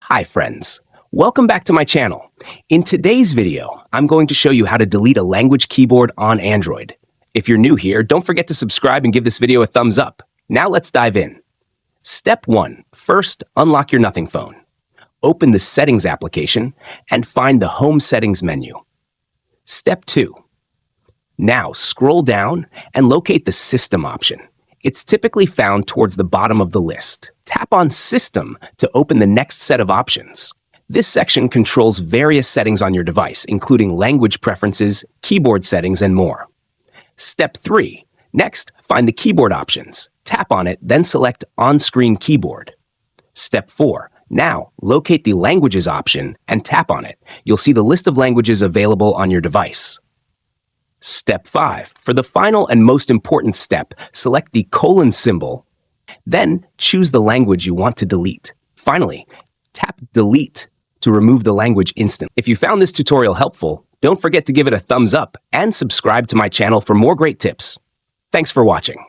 Hi friends, welcome back to my channel. In today's video, I'm going to show you how to delete a language keyboard on Android. If you're new here, don't forget to subscribe and give this video a thumbs up. Now let's dive in. Step 1. First, unlock your Nothing phone. Open the Settings application and find the Home Settings menu. Step 2. Now scroll down and locate the System option. It's typically found towards the bottom of the list. Tap on System to open the next set of options. This section controls various settings on your device, including language preferences, keyboard settings, and more. Step 3. Next, find the keyboard options. Tap on it, then select On-Screen Keyboard. Step 4. Now, locate the Languages option and tap on it. You'll see the list of languages available on your device. Step 5. For the final and most important step, select the colon symbol, then choose the language you want to delete. Finally, tap Delete to remove the language instantly. If you found this tutorial helpful, don't forget to give it a thumbs up and subscribe to my channel for more great tips. Thanks for watching.